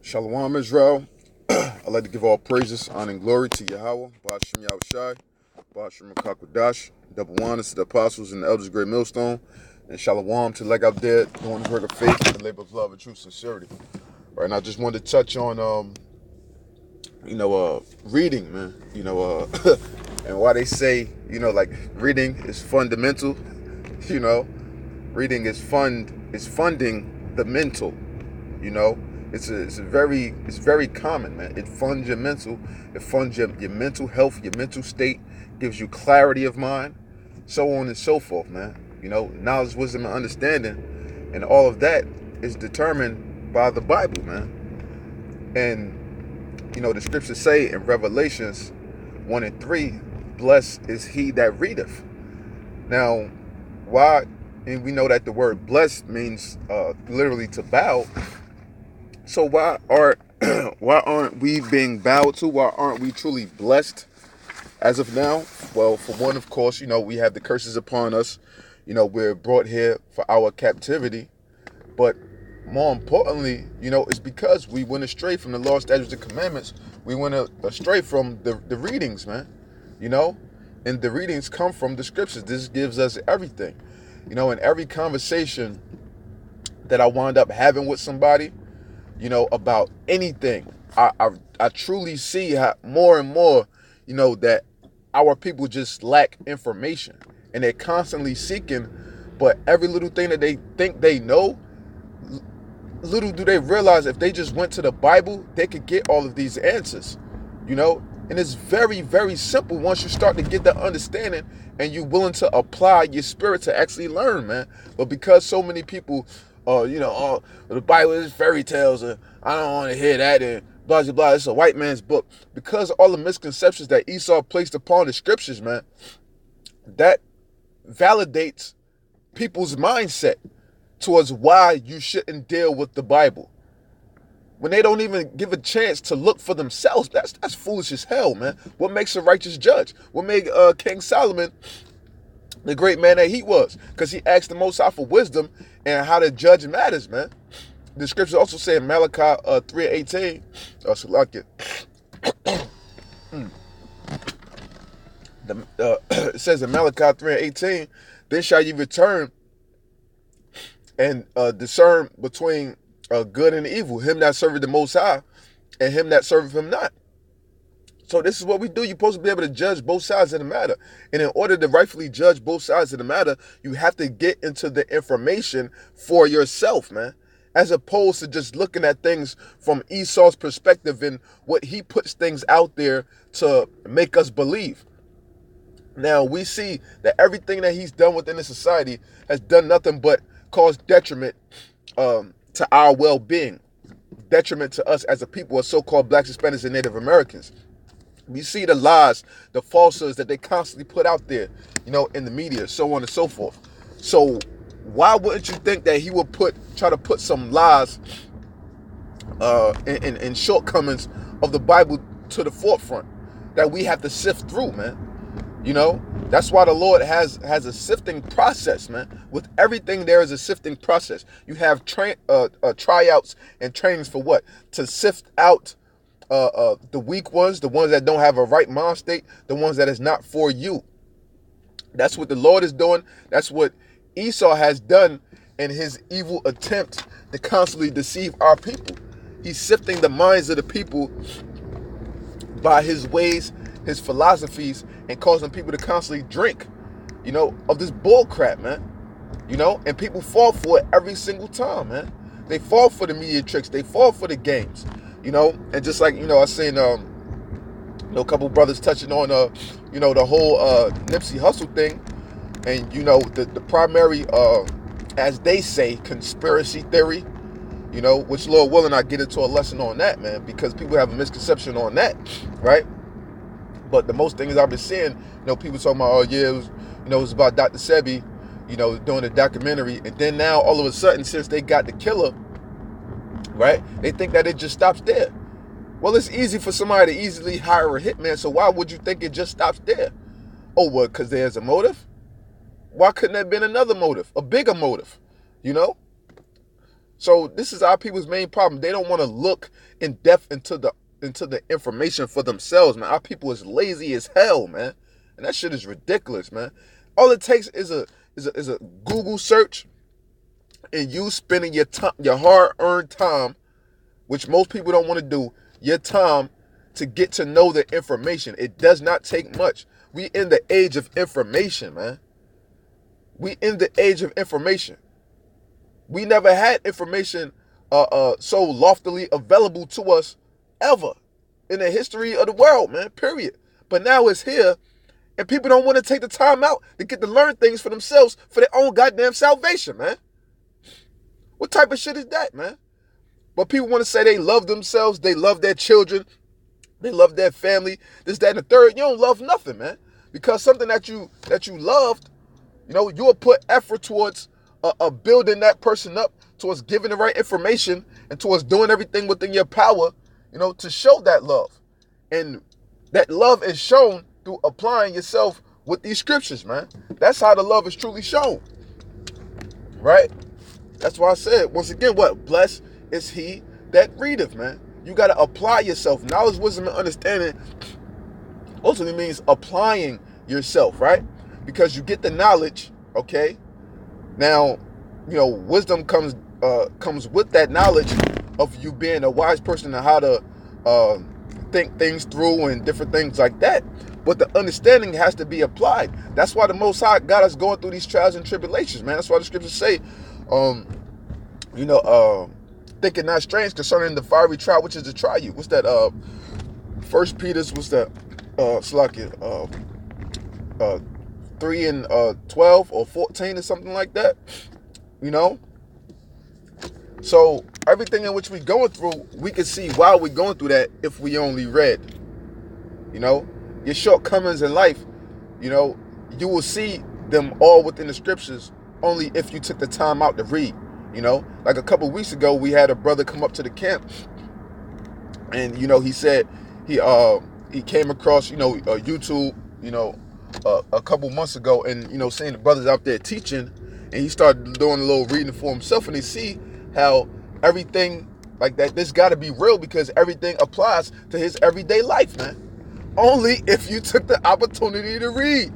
Shalom Israel. I'd like to give all praises, honor, and glory to Yahweh, Ba'ashem Yahushai, Ba'ashem Makakwadash, double honors to the apostles and the elders, great millstone, and shalom to leg out there doing the work of faith and the labor of love and true sincerity. Right, and I just wanted to touch on, reading, man. And why they say, like reading is fundamental. You know, reading is funding the mental. You know, it's very common, man. It funds your mental, it funds your mental health, your mental state, gives you clarity of mind, so on and so forth, man. Knowledge, wisdom, and understanding, and all of that is determined by the Bible, man. And the scriptures say in Revelations 1:3, blessed is he that readeth. Now, why? And we know that the word blessed means literally to bow. So why aren't we being bowed to? Why aren't we truly blessed as of now? Well, for one, of course, we have the curses upon us. We're brought here for our captivity. But more importantly, it's because we went astray from the law, statutes, and commandments. We went astray from the readings, man. And the readings come from the scriptures. This gives us everything. In every conversation that I wind up having with somebody, about anything, I truly see how more and more, that our people just lack information, and they're constantly seeking, but every little thing that they think they know, little do they realize if they just went to the Bible, they could get all of these answers, and it's very, very simple once you start to get the understanding and you're willing to apply your spirit to actually learn, man. But because so many people, the Bible is fairy tales, and I don't want to hear that, and blah, blah, blah, it's a white man's book. Because all the misconceptions that Esau placed upon the scriptures, man, that validates people's mindset towards why you shouldn't deal with the Bible. When they don't even give a chance to look for themselves, that's foolish as hell, man. What makes a righteous judge? What made King Solomon the great man that he was? Because he asked the Most High for wisdom and how to judge matters, man. The scriptures also say in Malachi 3:18, it says in Malachi 3:18, then shall you return and discern between good and evil, him that serveth the Most High and him that serveth him not. So this is what we do. You're supposed to be able to judge both sides of the matter. And in order to rightfully judge both sides of the matter, you have to get into the information for yourself, man. As opposed to just looking at things from Esau's perspective and what he puts things out there to make us believe. Now, we see that everything that he's done within the society has done nothing but cause detriment to our well-being, detriment to us as a people of so-called blacks, Hispanics, and Native Americans. We see the lies, the falsehoods that they constantly put out there, in the media, so on and so forth. So why wouldn't you think that he would try to put some lies and shortcomings of the Bible to the forefront that we have to sift through, man? That's why the Lord has a sifting process, man. With everything, there is a sifting process. You have tryouts and trainings for what? To sift out the weak ones, the ones that don't have a right mind state, the ones that is not for you. That's what the Lord is doing. That's what Esau has done in his evil attempt to constantly deceive our people. He's sifting the minds of the people by his ways, his philosophies, and causing people to constantly drink, of this bull crap, man. And people fall for it every single time, man. They fall for the media tricks. They fall for the games, and just like, I seen, a couple brothers touching on, the whole Nipsey Hussle thing, and, the primary, as they say, conspiracy theory, which Lord willing, I get into a lesson on that, man, because people have a misconception on that, right? But the most things I've been seeing, people talking about, oh yeah, it was about Dr. Sebi, doing a documentary, and then now all of a sudden, since they got the killer, right, they think that it just stops there. Well, it's easy for somebody to easily hire a hitman, so why would you think it just stops there? Oh, what, because there's a motive? Why couldn't there have been another motive, a bigger motive, So this is our people's main problem. They don't want to look in depth into the information for themselves, man. Our people is lazy as hell, man. And that shit is ridiculous, man. All it takes is a Google search, and you spending your hard-earned time, which most people don't want to do, your time to get to know the information. It does not take much. We in the age of information, man. We in the age of information. We never had information so loftily available to us ever in the history of the world, man, period. But now it's here, and people don't want to take the time out to get to learn things for themselves for their own goddamn salvation, man. What type of shit is that, man? But people want to say they love themselves, they love their children, they love their family, this, that, and the third. You don't love nothing, man. Because something that you loved, you will put effort towards building that person up, towards giving the right information, and towards doing everything within your power, to show that love. And that love is shown through applying yourself with these scriptures, man. That's how the love is truly shown, right? That's why I said, once again, what? Blessed is he that readeth, man. You got to apply yourself. Knowledge, wisdom, and understanding ultimately means applying yourself, right? Because you get the knowledge, okay? Now, wisdom comes with that knowledge of you being a wise person and how to think things through and different things like that. But the understanding has to be applied. That's why the Most High got us going through these trials and tribulations, man. That's why the scriptures say, thinking not strange concerning the fiery trial, which is to try you. What's that? First Peter's, what's that? 3 and 12 or 14 or something like that. So everything in which we're going through, we can see why we're going through that if we only read. Your shortcomings in life, you will see them all within the scriptures only if you took the time out to read. Like a couple weeks ago, we had a brother come up to the camp, and he said he came across YouTube a couple months ago, and seeing the brothers out there teaching, and he started doing a little reading for himself, and he see how everything like that, this got to be real, because everything applies to his everyday life, man. Only if you took the opportunity to read.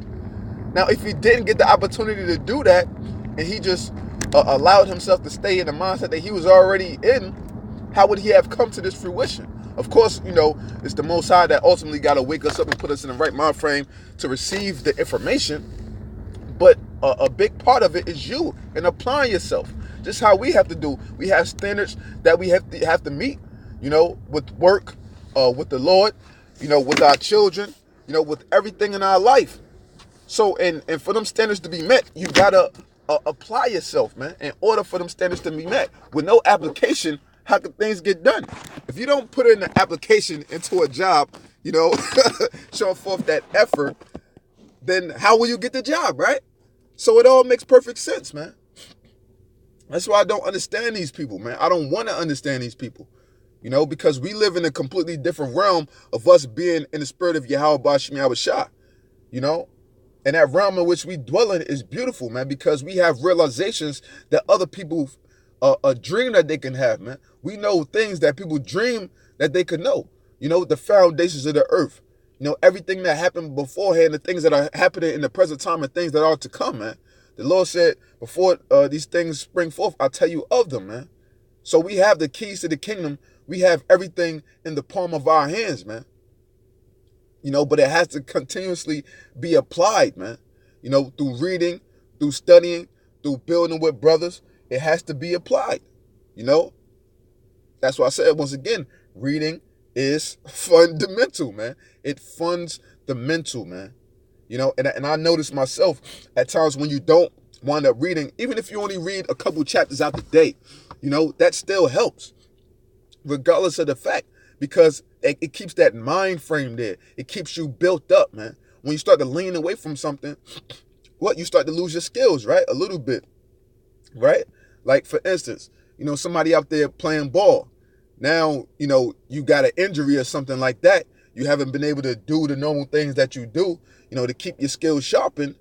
Now, if he didn't get the opportunity to do that, and he just allowed himself to stay in the mindset that he was already in, how would he have come to this fruition? Of course, it's the Most High that ultimately got to wake us up and put us in the right mind frame to receive the information. But a big part of it is you and applying yourself. Just how we have to do. We have standards that we have to meet, with work, with the Lord, with our children, with everything in our life. So, and for them standards to be met, you gotta apply yourself, man, in order for them standards to be met. With no application, how can things get done? If you don't put in the application into a job, showing forth that effort, then how will you get the job, right? So it all makes perfect sense, man. That's why I don't understand these people, man. I don't want to understand these people, because we live in a completely different realm of us being in the spirit of Yahweh Bashim Yahushua, And that realm in which we dwell in is beautiful, man, because we have realizations that other people dream that they can have, man. We know things that people dream that they could know. The foundations of the earth. Everything that happened beforehand, the things that are happening in the present time, and things that are to come, man. The Lord said, before these things spring forth, I'll tell you of them, man. So we have the keys to the kingdom. We have everything in the palm of our hands, man. But it has to continuously be applied, man. Through reading, through studying, through building with brothers. It has to be applied, That's why I said, once again, reading is fundamental, man. It funds the mental, man. And I notice myself at times when you don't wind up reading, even if you only read a couple chapters out the day, that still helps, regardless of the fact, because it keeps that mind frame there. It keeps you built up, man. When you start to lean away from something, you start to lose your skills, right? A little bit, right? Like, for instance, somebody out there playing ball. Now, you got an injury or something like that. You haven't been able to do the normal things that you do, to keep your skills sharpened.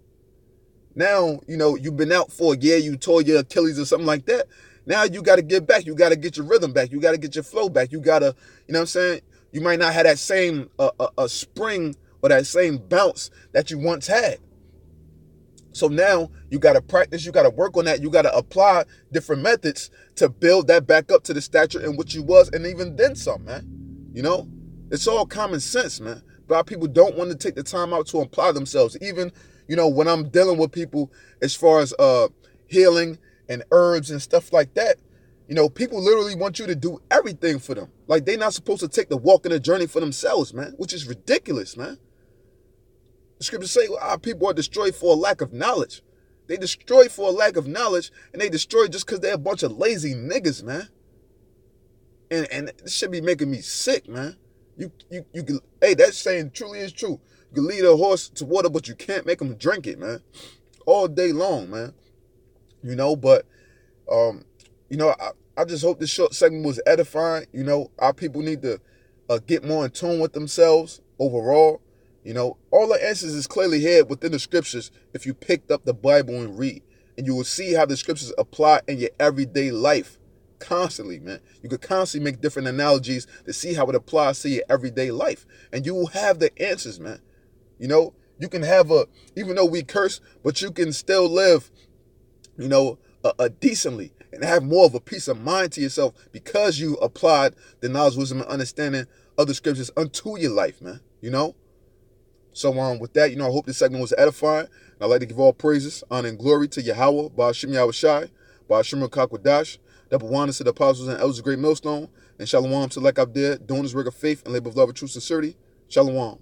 Now, you've been out for a year, you tore your Achilles or something like that. Now you got to get back. You got to get your rhythm back. You got to get your flow back. You got to, you know what I'm saying? You might not have that same spring or that same bounce that you once had. So now you got to practice, you got to work on that, you got to apply different methods to build that back up to the stature in which you was, and even then some, man. You know, it's all common sense, man. A lot of people don't want to take the time out to apply themselves. Even, you know, when I'm dealing with people as far as healing and herbs and stuff like that, you know, people literally want you to do everything for them. Like they're not supposed to take the walk and the journey for themselves, man, which is ridiculous, man. The scriptures say our people are destroyed for a lack of knowledge. They destroy for a lack of knowledge, and they destroy just because they're a bunch of lazy niggas, man. And this should be making me sick, man. You can, hey, that saying truly is true. You can lead a horse to water, but you can't make him drink it, man. All day long, man. You know, but you know, I just hope this short segment was edifying. You know, our people need to get more in tune with themselves overall. You know, all the answers is clearly here within the scriptures if you picked up the Bible and read. And you will see how the scriptures apply in your everyday life constantly, man. You could constantly make different analogies to see how it applies to your everyday life. And you will have the answers, man. You know, you can have even though we curse, but you can still live, you know, decently and have more of a peace of mind to yourself because you applied the knowledge, wisdom, and understanding of the scriptures unto your life, man. You know? So with that, you know, I hope this segment was edifying. And I'd like to give all praises, honor, and glory to Yahweh, Ba'ashim Yahushai, Ba'ashim Kakwadash, double wonders to the apostles and elders of Great Millstone, and Shalom to like Abdir, doing this work of faith and labor of love and true sincerity. Shalom.